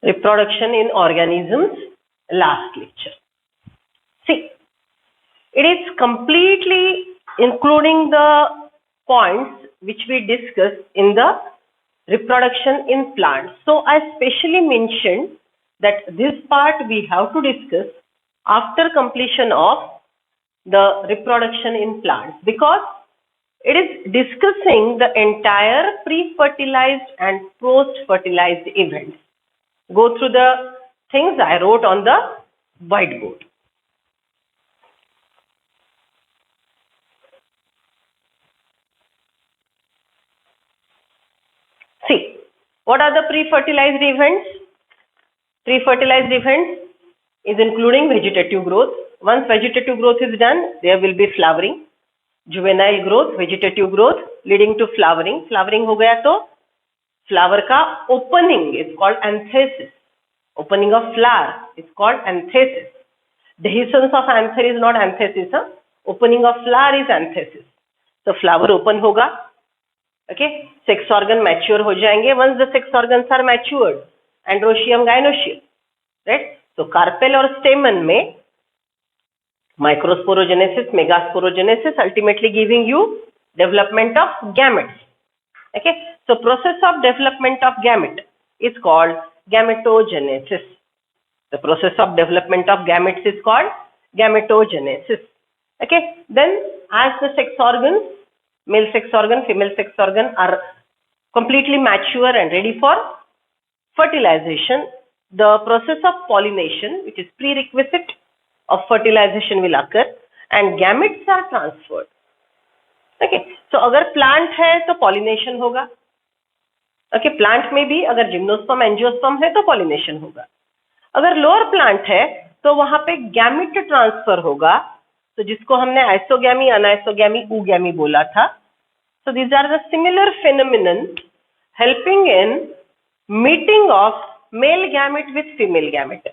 Reproduction in organisms, last lecture. See, it is completely including the points which we discussed in the reproduction in plants. So I specially mentioned that this part we have to discuss after completion of the reproduction in plants, because it is discussing the entire pre-fertilized and post-fertilized events. Go through the things I wrote on the whiteboard. See, what are the pre-fertilized events? Pre-fertilized events is including vegetative growth. Once vegetative growth is done, there will be flowering. Juvenile growth, vegetative growth leading to flowering. Flowering हो गया तो flower का opening is called anthesis. Opening of flower is called anthesis. Dehiscence of anther is not anthesis. Opening of flower is anthesis. So flower open होगा. Okay, sex organ mature हो जाएंगे. Once the sex organs are matured, androecium, gynoecium, right? So carpel और stamen में microsporogenesis, megasporogenesis, ultimately giving you development of gametes. Okay, so process of development of gamete is called gametogenesis. The process of development of gametes is called gametogenesis. Okay, then as the sex organs, male sex organ, female sex organ are completely mature and ready for fertilization, the process of pollination, which is prerequisite of fertilization, will occur and gametes are transferred. Okay, so अगर plant है तो pollination होगा. Okay, plant में भी अगर gymnosperm, angiosperm है तो pollination होगा. अगर lower plant है तो वहां पे gamete transfer होगा, तो जिसको हमने isogamy, anisogamy, oogamy बोला था. So these are the similar phenomenon helping in meeting of male gamete with female gamete.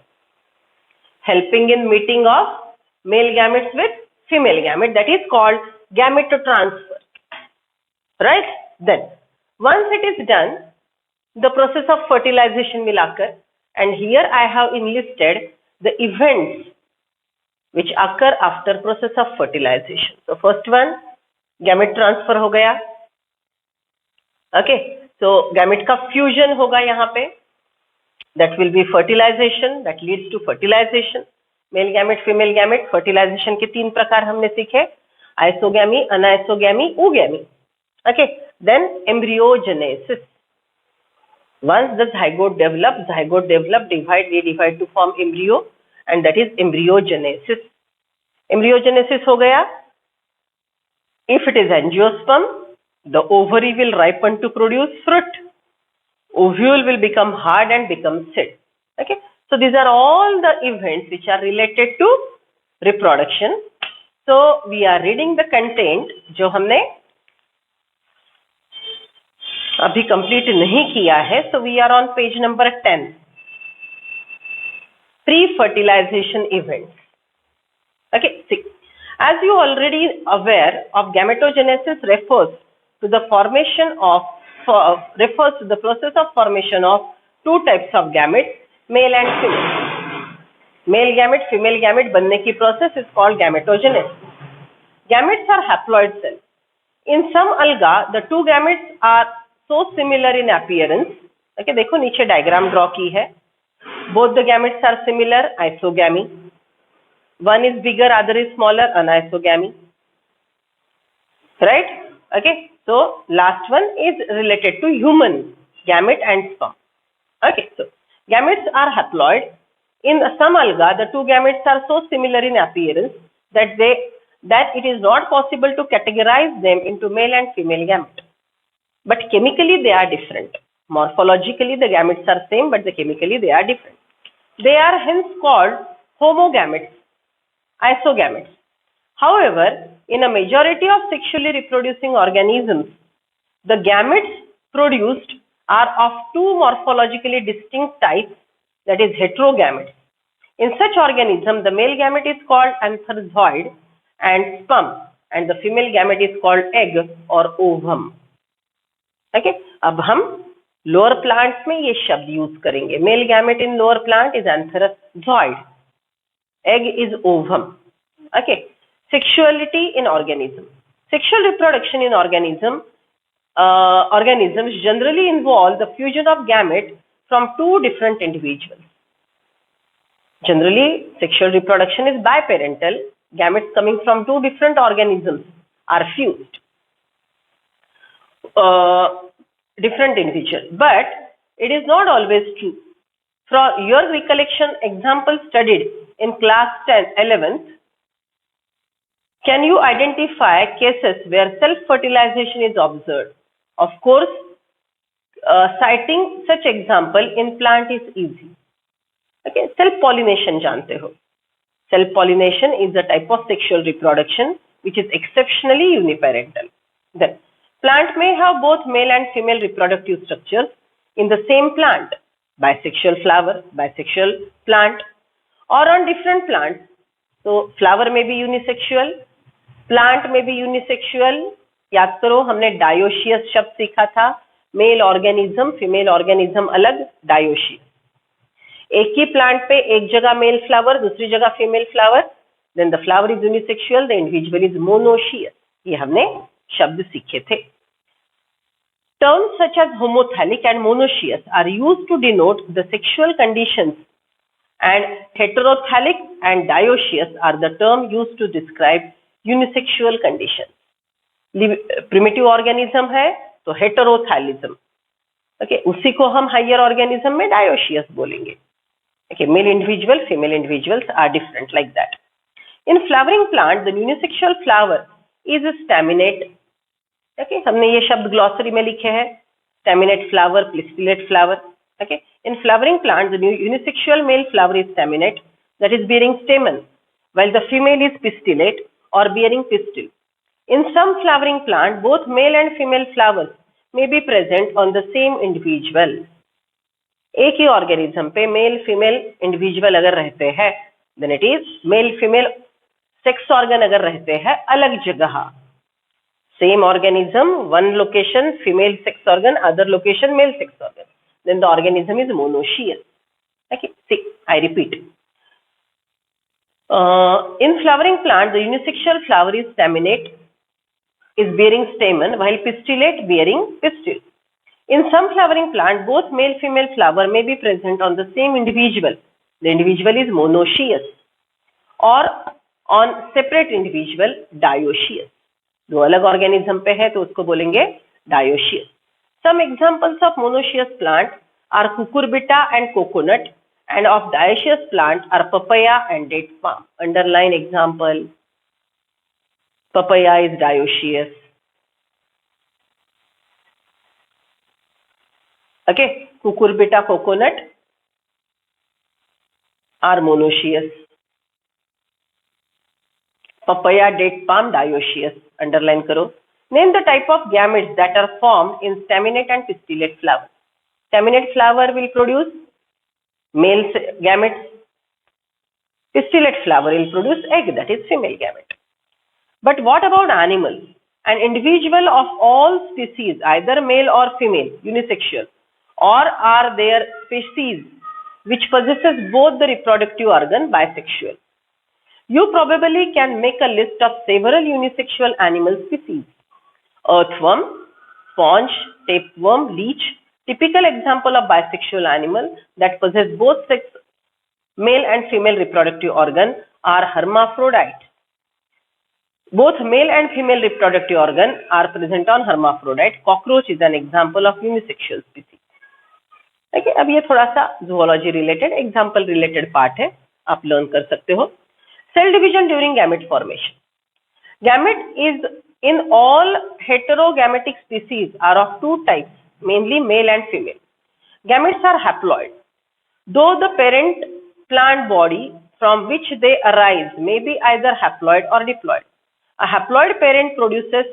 Helping in meeting of male gametes with female gamete, that is called gamete transfer. Right? Then, once it is done, the process of fertilization will occur, and here I have enlisted the events which occur after process of fertilization. So first one, gamete transfer हो गया. Okay, so gamete का fusion होगा यहाँ पे. That will be fertilization, that leads to fertilization. Male gamete, female gamete, fertilization के तीन प्रकार हमने सीखे, isogamy, anisogamy, oogamy. Okay, then embryogenesis. Once the zygote develops, divide, redivide to form embryo, and that is embryogenesis. Embryogenesis हो गया. If it is angiosperm, the ovary will ripen to produce fruit. Ovule will become hard and become set. Okay, so these are all the events which are related to reproduction. So we are reading the content जो हमने अभी complete नहीं किया है. So we are on page number 10. Pre-fertilization events. Okay, see, as you already aware of, gametogenesis refers to the process of formation of two types of gametes, male and female. Male gamete, female gamete बनने की process is called gametogenesis. Gametes are haploid cells. In some alga, the two gametes are so similar in appearance. Okay, देखो नीचे diagram draw की है. Both the gametes are similar, isogamy. One is bigger, other is smaller, anisogamy. Right? Okay, so last one is related to human gamete and sperm. Okay, so gametes are haploid. In some alga, the two gametes are so similar in appearance that it is not possible to categorize them into male and female gamete. But chemically they are different. Morphologically the gametes are same, but chemically they are different. They are hence called homogametes, isogametes. However, in a majority of sexually reproducing organisms, the gametes produced are of two morphologically distinct types, that is heterogametes. In such organism, the male gamete is called antherzoid and sperm, and the female gamete is called egg or ovum. Okay, अब हम lower plants में ये शब्द use करेंगे. Male gamete in lower plant is antherozoid zoid. Egg is ovum. Okay. Sexuality in organism. Sexual reproduction in organisms generally involve the fusion of gametes from two different individuals. Generally, sexual reproduction is biparental. Gametes coming from two different organisms are fused. Different individuals. But it is not always true. From your recollection, example studied in class 10, 11th, can you identify cases where self-fertilization is observed? Of course, citing such example in plant is easy. Okay, self-pollination जानते हो. Self-pollination is a type of sexual reproduction which is exceptionally uniparental. Then, plant may have both male and female reproductive structures in the same plant. Bisexual flower, bisexual plant, or on different plants. So flower may be unisexual, plant may be unisexual. याद करो हमने dioecious शब्द सीखा था. Mail organism, female organism अलग, dioecious. एक ही plant पे एक जगह मेल फ्लावर, दूसरी जगह female flower. Then the flower is unisexual, the individual is monoecious. ये हमने शब्द सीखे थे. Terms such as homothallic and monoecious are used to denote the sexual conditions, and heterothallic and dioecious are the terms used to describe unisexual conditions. Primitive organism है तो heterothallism. Okay, उसी को हम higher organism में dioecious बोलेंगे. Okay, male individual, female individuals are different like that. In flowering plant, the unisexual flower is staminate. Okay, हमने ये शब्द ग्लॉसरी में लिखे हैं. Staminate flower, pistillate flower. Okay, in flowering plant, the unisexual male flower is staminate, that is bearing stamen, while the female is pistillate or bearing pistil. In some flowering plant, both male and female flowers may be present on the same individual. एक ही organism पे male female individual अगर रहते हैं, then it is male female sex organ अगर रहते हैं अलग जगह. Same organism, one location female sex organ, other location male sex organ. Then the organism is monoecious. Okay, see, I repeat. In flowering plant, the unisexual flower is staminate, is bearing stamen, while pistillate bearing pistil. In some flowering plant, both male-female flower may be present on the same individual. The individual is monoecious, or on separate individual, dioecious. जो अलग organism पे है तो उसको बोलेंगे dioecious. Some examples of monoecious plant are cucurbita and coconut, and of dioecious plant are papaya and date palm. Underline example. Papaya is dioecious. Okay, cucurbita, coconut are monoecious. Papaya, date palm, dioecious. Underline करो. Name the type of gametes that are formed in staminate and pistillate flower. Staminate flower will produce male gametes. Pistillate flower will produce egg, that is female gamete. But what about animals? An individual of all species, either male or female, unisexual, or are there species which possesses both the reproductive organ, bisexual? You probably can make a list of several unisexual animal species. Earthworm, sponge, tapeworm, leech. Typical example of bisexual animal that possess both sex, male and female reproductive organ, are hermaphrodite. Both male and female reproductive organ are present on hermaphrodite. Cockroach is an example of unisexual species. Okay, अब ये थोड़ा सा zoology related, example related part है, आप learn कर सकते हो. Cell division during gamete formation. Gamete is in all heterogametic species are of two types, mainly male and female. Gametes are haploid. Though the parent plant body from which they arise may be either haploid or diploid. A haploid parent produces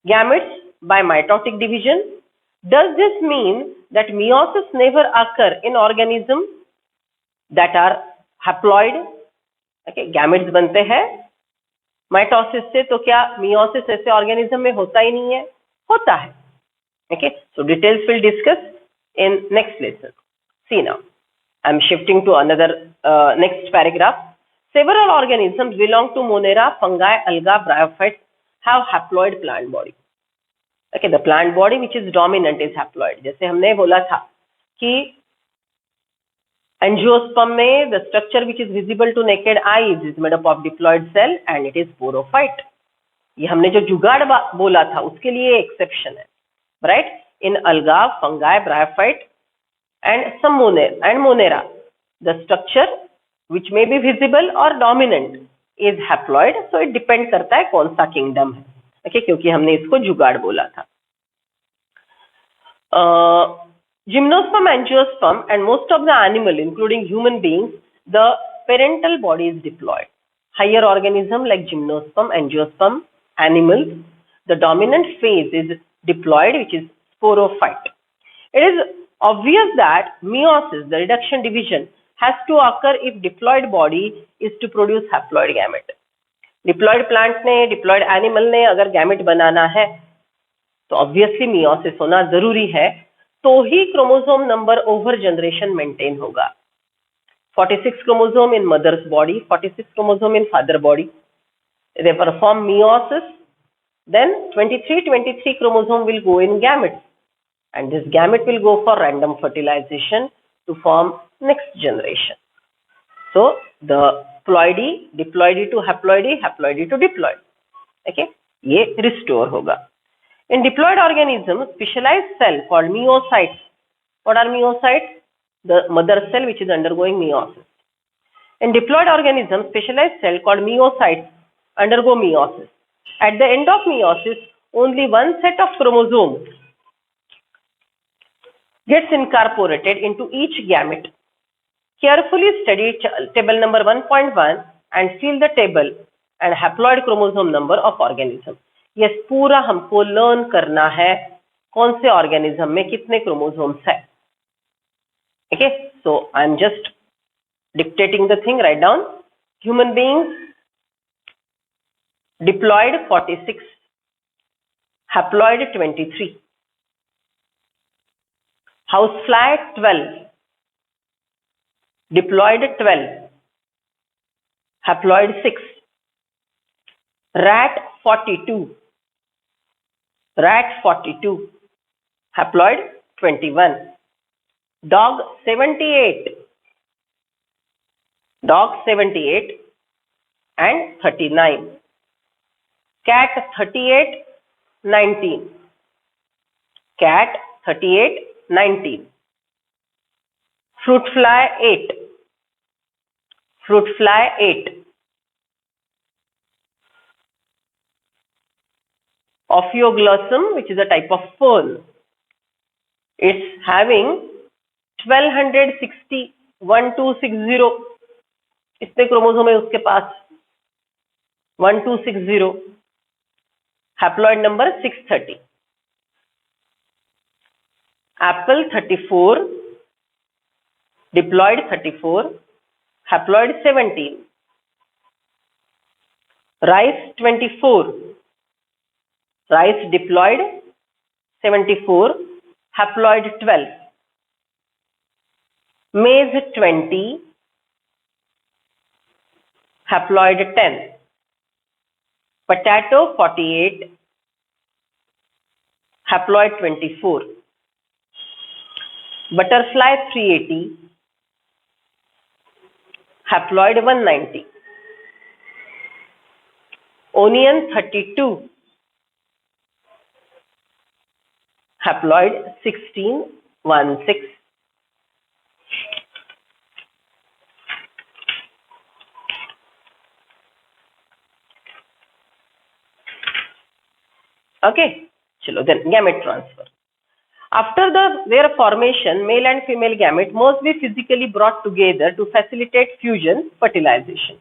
gametes by mitotic division. Does this mean that meiosis never occur in organisms that are haploid? Okay, gametes बनते हैं mitosis से, तो क्या meiosis ऐसे organism में होता ही नहीं है? होता है. Okay, so details will discuss in next lesson. See now, I'm shifting to another next paragraph. Several organisms belong to Monera, fungi, alga, bryophytes have haploid plant body. Okay, the plant body which is dominant is haploid. जैसे हमने बोला था कि angiosperm में the structure which is visible to naked eye is made up of diploid cell and it is sporophyte. ये हमने जो जुगाड़ बोला था उसके लिए एक्सेप्शन है, right? In alga, fungi, bryophyte and some monera, the structure which may be visible or dominant is haploid. So it depend करता है कौन सा kingdom है, okay? क्योंकि हमने इसको जुगाड़ बोला था. Gymnosperm, angiosperm and most of the animal including human beings, the parental body is diploid. Higher organism like gymnosperm, angiosperm, animals, the dominant phase is diploid, which is sporophyte. It is obvious that meiosis, the reduction division, has to occur if diploid body is to produce haploid gamete. Diploid plant ने, diploid animal ने अगर gamete बनाना है तो obviously meiosis होना जरूरी है, तो ही chromosome number over generation maintain होगा. 46 chromosome in mother's body, 46 chromosome in father body, they perform meiosis, then 23 chromosome will go in gametes and this gamete will go for random fertilization to form next generation. So the ploidy, diploidy to haploidy, haploidy to diploid, okay, ये restore होगा. In diploid organisms, specialized cell called meiocytes. What are meiocytes? The mother cell which is undergoing meiosis. In diploid organisms, specialized cell called meiocytes undergo meiosis. At the end of meiosis, only one set of chromosomes gets incorporated into each gamete. Carefully study table number 1.1 and fill the table and haploid chromosome number of organism. ये पूरा हमको learn करना है कौन से organism में कितने chromosomes है. Okay, so I am just dictating the thing. Right down. Human beings diploid 46, haploid 23, housefly 12, diploid 12, haploid 6, rat 42, haploid 21, dog 78 and 39, cat 38, 19, fruit fly 8, Ophioglossum, which is a type of fern, it's having 1260, 1260, इतने chromosome है उसके पास, 1260, haploid number 630. Apple 34, diploid 34, haploid 17, rice 24, rice diploid 74, haploid 12, maize 20, haploid 10, potato 48, haploid 24, butterfly 380, haploid 190, onion 32, haploid 16, 16. Okay, chalo then gamete transfer. After their formation, male and female gamete must be physically brought together to facilitate fusion fertilization.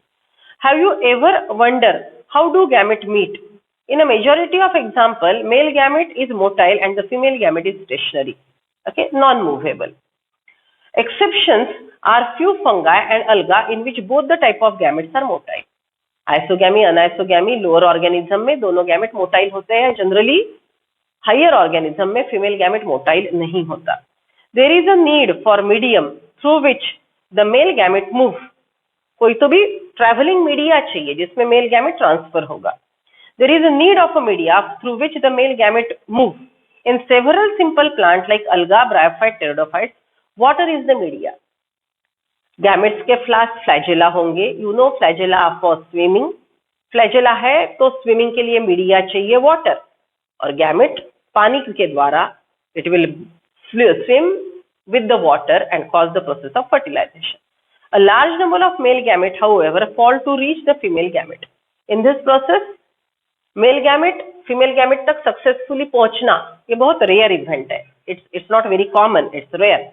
Have you ever wondered how do gamete meet? In a majority of example, male gamete is motile and the female gamete is stationary, okay, non-movable. Exceptions are few fungi and alga in which both the type of gametes are motile. Isogamy anisogamy lower organism में दोनों gamete motile होते हैं generally. Higher organism में female gamete motile नहीं होता. There is a need for medium through which the male gamete move. कोई तो भी traveling media चाहिए जिसमें male gamete transfer होगा. There is a need of a media through which the male gamete move. In several simple plants like alga, bryophyte, pteridophytes, water is the media. Gametes के flagella होंगे. You know flagella are for swimming. Flagella है तो swimming के लिए media चाहिए water. और gamete पानी के द्वारा it will swim with the water and cause the process of fertilization. A large number of male gamete, however, fall to reach the female gamete. In this process, male gamete female gamete तक successfully पहुंचना ये बहुत rare event है. It's not very common. It's rare.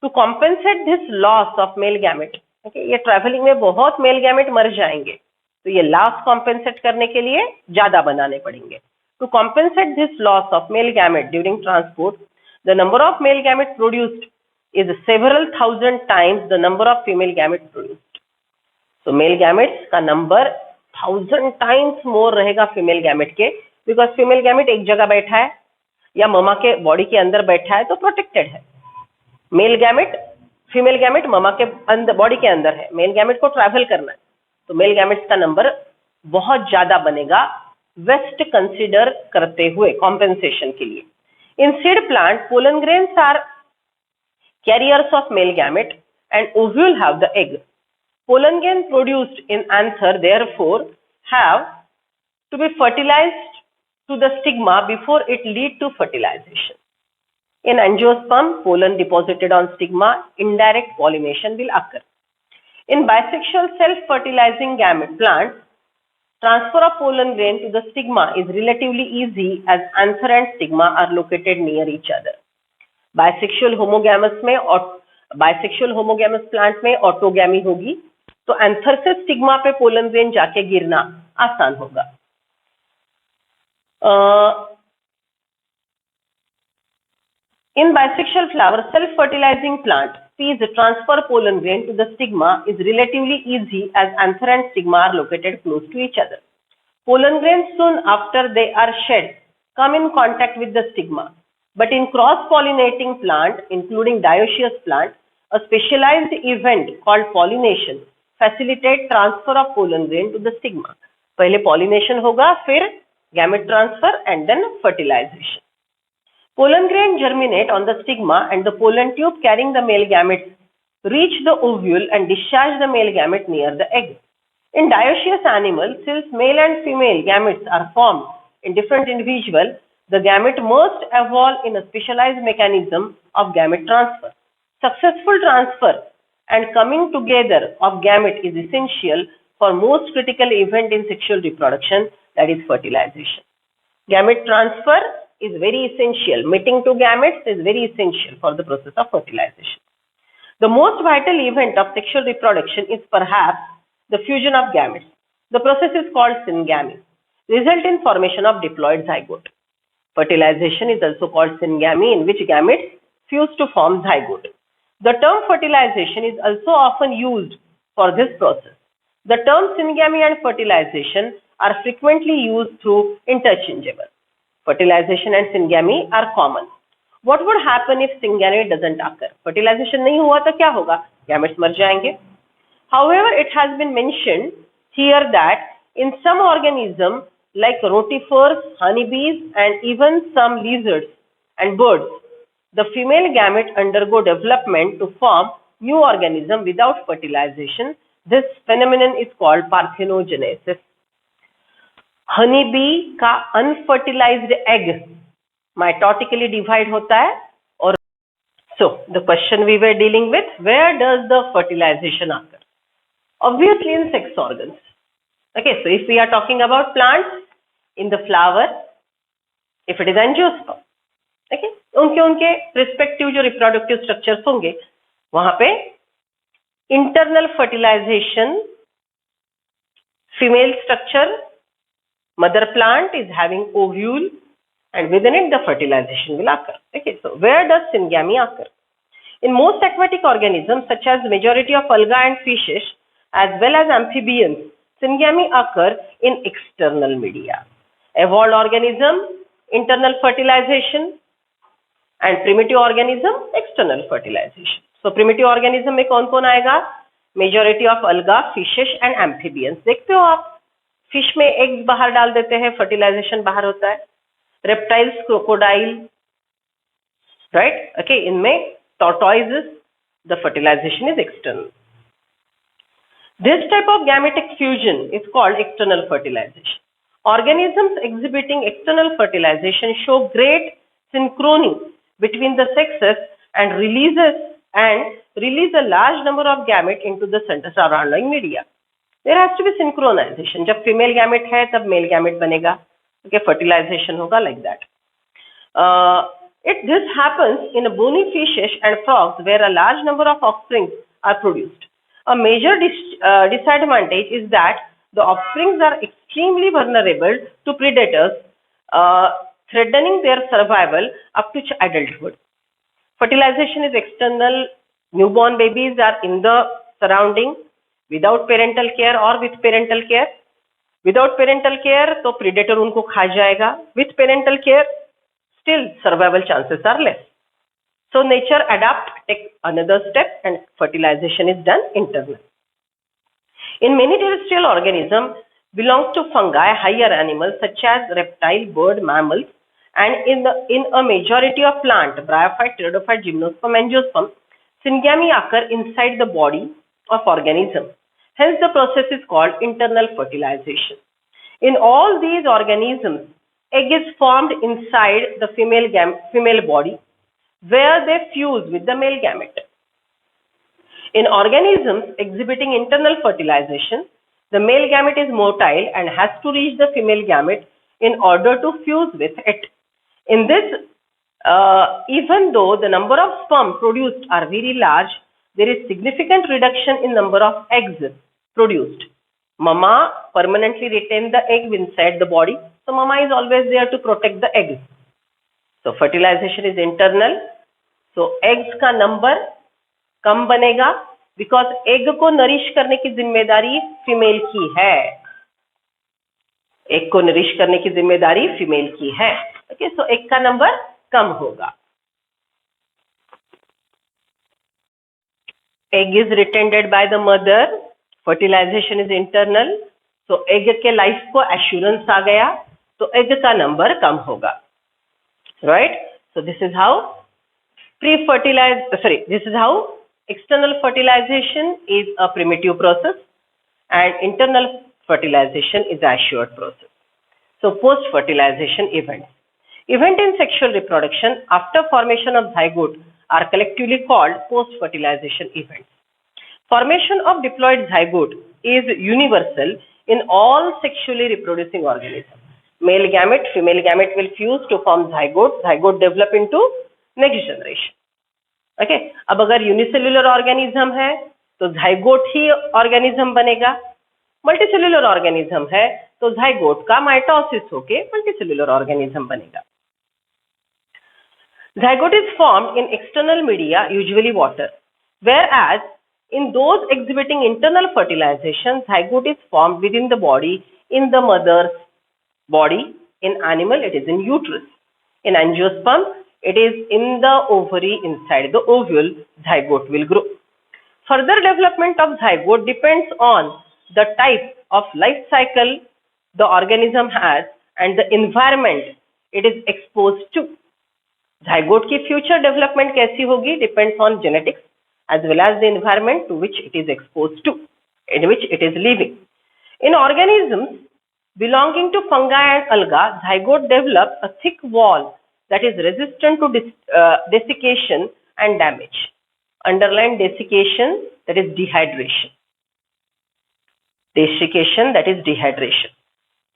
To compensate this loss of male gamete, okay, ये traveling में बहुत male gamete मर जाएंगे. तो ये loss compensate करने के लिए ज़्यादा बनाने पड़ेंगे. To compensate this loss of male gamete during transport, the number of male gamete produced is several thousand times the number of female gamete produced. So male gametes का number 1000 times more रहेगा female gamete के, because female gamete एक जगह बैठा है या mama के body के अंदर बैठा है तो protected है. Male gamete, female gamete mama के अंदर body के अंदर है. Male gamete को travel करना है तो male gametes का number बहुत ज्यादा बनेगा वेस्ट कंसिडर करते हुए compensation के लिए. In seed plant, pollen grains are carriers of male gamete and ovule have the egg. Pollen grain produced in anther therefore have to be fertilized to the stigma before it lead to fertilization. In angiosperm, pollen deposited on stigma, indirect pollination will occur. In bisexual self-fertilizing gamete plants, transfer of pollen grain to the stigma is relatively easy as anther and stigma are located near each other. Bisexual homogamous plant में autogamy होगी तो anther से stigma पे pollen grain जाके गिरना आसान होगा. In bisexual flower, self-fertilizing plant, seeds transfer pollen grain to the stigma is relatively easy as anther and stigma are located close to each other. Pollen grains soon after they are shed come in contact with the stigma. But in cross-pollinating plant, including dioecious plant, a specialized event called pollination facilitates transfer of pollen grain to the stigma. पहले pollination होगा, फिर gamete transfer and then fertilization. Pollen grain germinate on the stigma and the pollen tube carrying the male gametes reach the ovule and discharge the male gamete near the egg. In dioecious animals, since male and female gametes are formed in different individuals, the gamete must evolve in a specialized mechanism of gamete transfer. Successful transfer and coming together of gamete is essential for most critical event in sexual reproduction, that is fertilization. Gamete transfer is very essential. Mating to gametes is very essential for the process of fertilization. The most vital event of sexual reproduction is perhaps the fusion of gametes. The process is called syngamy, result in formation of diploid zygote. Fertilization is also called syngamy, in which gametes fuse to form zygote. The term fertilization is also often used for this process. The terms syngamy and fertilization are frequently used through interchangeable. Fertilization and syngamy are common. What would happen if syngamy doesn't occur? Fertilization नहीं हुआ तो क्या होगा? Gametes मर जाएंगे. However, it has been mentioned here that in some organisms like rotifers, honeybees, and even some lizards and birds, the female gamete undergo development to form new organism without fertilization. This phenomenon is called parthenogenesis. Honeybee का unfertilized egg mitotically divide होता है और so the question we were dealing with, where does the fertilization occur? Obviously in sex organs. Okay, so if we are talking about plants, in the flower, if it is angiosperm, okay, उनके respective जो reproductive structures होंगे वहां पे internal fertilization, female structure, mother plant is having ovule and within it the fertilization will occur. Okay, so where does syngamy occur? In most aquatic organisms such as majority of algae and fishes as well as amphibians, syngamy occur in external media. Evolved organism, internal fertilization, and primitive organism, external fertilization. So primitive organism में कौन कौन आएगा? Majority of alga, fishes and amphibians. देखते हो आप, fish में eggs बाहर डाल देते हैं, फर्टिलाइजेशन बाहर होता है. Reptiles, crocodile, right? ओके, इनमें tortoises, the fertilization is external. This type of gametic fusion is called external fertilization. Organisms exhibiting external fertilization show great synchrony between the sexes and release a large number of gametes into the surrounding media. There has to be synchronization. जब female gamete है तब male gamete बनेगा. Okay, fertilization होगा like that. This happens in bony fishes and frogs where a large number of offspring are produced. A major disadvantage is that the offsprings are extremely vulnerable to predators, threatening their survival up to adulthood. Fertilization is external. Newborn babies are in the surrounding without parental care or with parental care. Without parental care, तो predator उनको खा जाएगा. With parental care, still survival chances are less. So nature take another step and fertilization is done internally. In many terrestrial organisms belongs to fungi, higher animals such as reptile, bird, mammals, and in a majority of plant, bryophyte, pteridophyte, gymnosperm, angiosperm, syngamy occur inside the body of organism. Hence the process is called internal fertilization. In all these organisms, egg is formed inside the female body, where they fuse with the male gamete. In organisms exhibiting internal fertilization, the male gamete is motile and has to reach the female gamete in order to fuse with it. In this, even though the number of sperm produced are very large, there is significant reduction in number of eggs produced. Mama permanently retains the egg inside the body, so mama is always there to protect the eggs. So fertilization is internal. So eggs का number कम बनेगा because egg को nourish करने की जिम्मेदारी female की है. egg को nourish करने की जिम्मेदारी फीमेल की है. ओके, सो egg का नंबर कम होगा. Egg is retained by the mother. Fertilization is internal. So egg के लाइफ को assurance आ गया, तो egg का नंबर कम होगा. Right? So this is how this is how external fertilization is a primitive process and internal fertilization is an assured process. So post-fertilization events. Event in sexual reproduction after formation of zygote are collectively called post-fertilization events. Formation of diploid zygote is universal in all sexually reproducing organisms. Male gamete, female gamete will fuse to form zygote. Zygote develop into next generation. Okay, अब अगर unicellular organism है तो zygote ही organism बनेगा. Multicellular organism है तो zygote का mitosis होके multicellular organism बनेगा. Zygote is formed in external media, usually water, whereas in those exhibiting internal fertilization, zygote is formed within the body, in the mother's body. In animal, it is in uterus. In angiosperm, it is in the ovary. Inside the ovule, zygote will grow. Further development of zygote depends on the type of life cycle the organism has and the environment it is exposed to. Zygote की future development कैसी होगी depends on genetics as well as the environment to which it is exposed to, in which it is living. In organisms belonging to fungi and alga, zygote develop a thick wall that is resistant to desiccation and damage. Underline desiccation, that is dehydration. Desiccation, that is dehydration.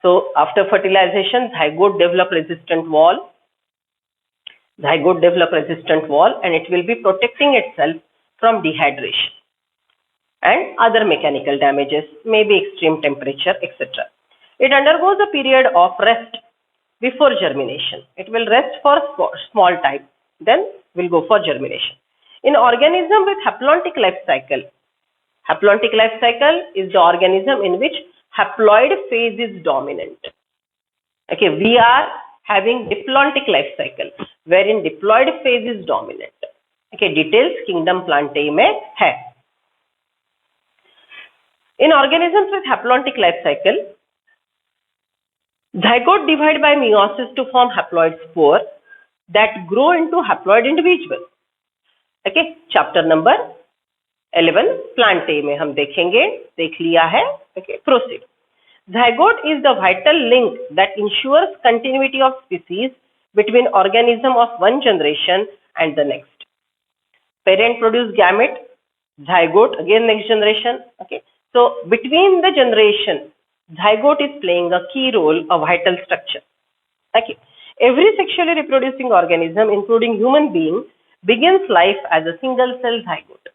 So after fertilization, zygote develop resistant wall. Zygote develop resistant wall and it will be protecting itself from dehydration and other mechanical damages, maybe extreme temperature, etc. It undergoes a period of rest before germination. It will rest for small time, then will go for germination. In organism with haplontic life cycle is the organism in which haploid phase is dominant. Okay, we are having diplontic life cycle, wherein diploid phase is dominant. Okay, details kingdom Plantae में है. In organisms with haplontic life cycle, zygote divide by meiosis to form haploid spore that grow into haploid individual. Okay, chapter number 11 Plantae में हम देख लिया है. Okay, proceed. Zygote is the vital link that ensures continuity of species between organism of one generation and the next. Parent produce gamete, zygote again next generation. Okay, so between the generation, zygote is playing a key role, a vital structure. Okay, every sexually reproducing organism, including human being, begins life as a single cell zygote.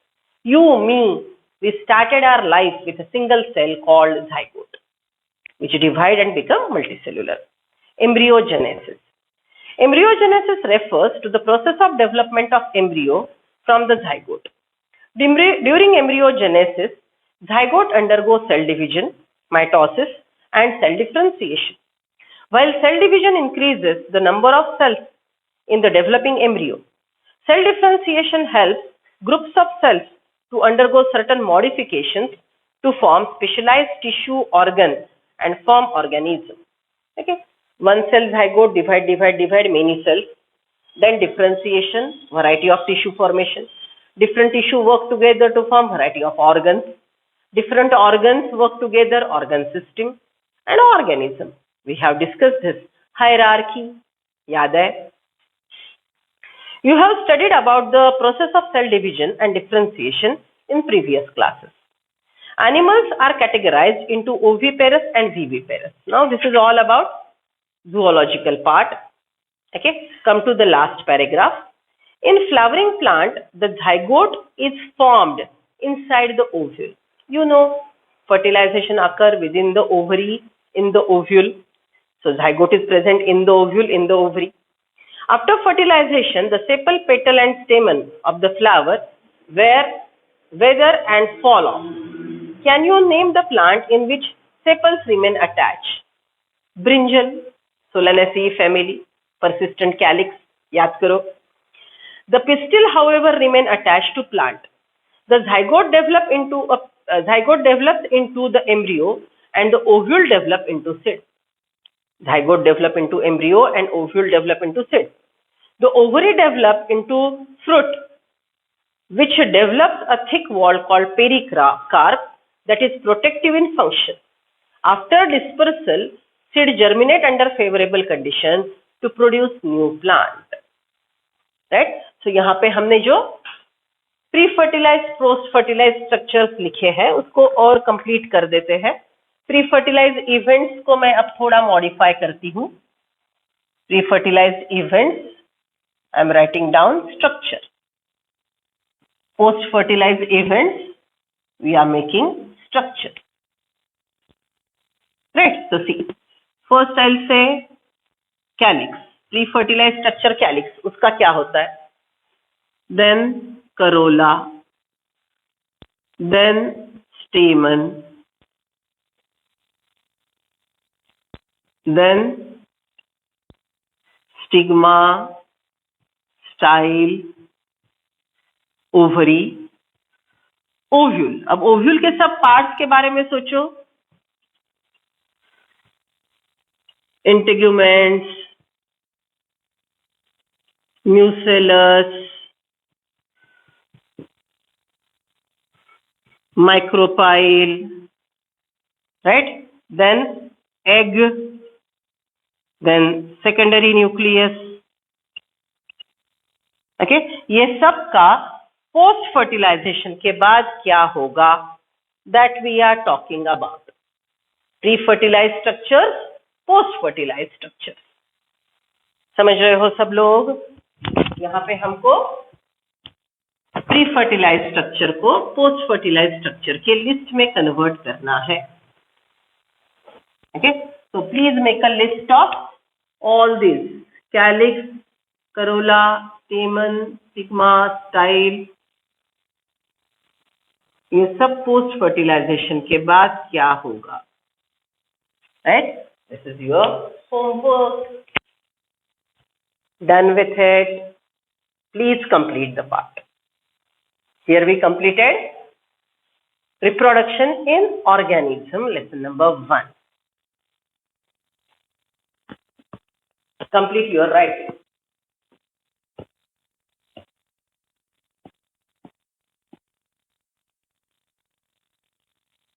You, me, we started our life with a single cell called zygote, which divide and become multicellular. Embryogenesis. Embryogenesis refers to the process of development of embryo from the zygote. During embryogenesis, zygote undergoes cell division, mitosis, and cell differentiation. While cell division increases the number of cells in the developing embryo, cell differentiation helps groups of cells to undergo certain modifications to form specialized tissue, organ, and form organism. Okay, one cell zygote divide many cells. Then differentiation, variety of tissue formation. Different tissue work together to form variety of organs. Different organs work together, organ system and organism. We have discussed this hierarchy. याद है? You have studied about the process of cell division and differentiation in previous classes. Animals are categorized into oviparous and viviparous. Now this is all about zoological part. Okay, come to the last paragraph. In flowering plant, the zygote is formed inside the ovule. You know, fertilization occurs within the ovary, in the ovule. So zygote is present in the ovule, in the ovary. After fertilization, the sepal, petal and stamen of the flower wither and fall off. Can you name the plant in which sepals remain attached? Brinjal, Solanaceae family, persistent calyx, याद करो. The pistil, however, remain attached to plant. The zygote develops into the embryo and the ovule develop into seed. Zygote develop into embryo and ovule develop into seed. The ovary develop into fruit, which develops a thick wall called pericarp that is protective in function. After dispersal, seed germinate under favorable conditions to produce new plant. Right? So यहाँ पे हमने जो pre-fertilized, post-fertilized structures लिखे हैं उसको और complete कर देते हैं. Pre-fertilized events को मैं अब थोड़ा modify करती हूँ. Pre-fertilized events, I am writing down structure. Post-fertilized events, we are making structure. Right? So see, first I'll say calyx. Pre-fertilized structure calyx. उसका क्या होता है? Then corolla, then stamen, then stigma, style, ovary, ovule. अब ovule के सब parts के बारे में सोचो. Integuments, म्यूसेलस, micropyle, right? Then egg, then secondary nucleus. Okay, ये सब का पोस्ट फर्टिलाइजेशन के बाद क्या होगा? That we are talking about. Pre-fertilized structures, post-fertilized structures. समझ रहे हो सब लोग? यहाँ पे हमको pre-fertilized structure को post-fertilized structure के लिस्ट में कन्वर्ट करना है. Okay, so please make a list of all these: calyx, corolla, stamen, stigma, style. ये सब पोस्ट फर्टिलाइजेशन के बाद क्या होगा? Right? This is your homework. Done with it. Please complete the part. Here we completed reproduction in organism, lesson number 1. Complete your writing.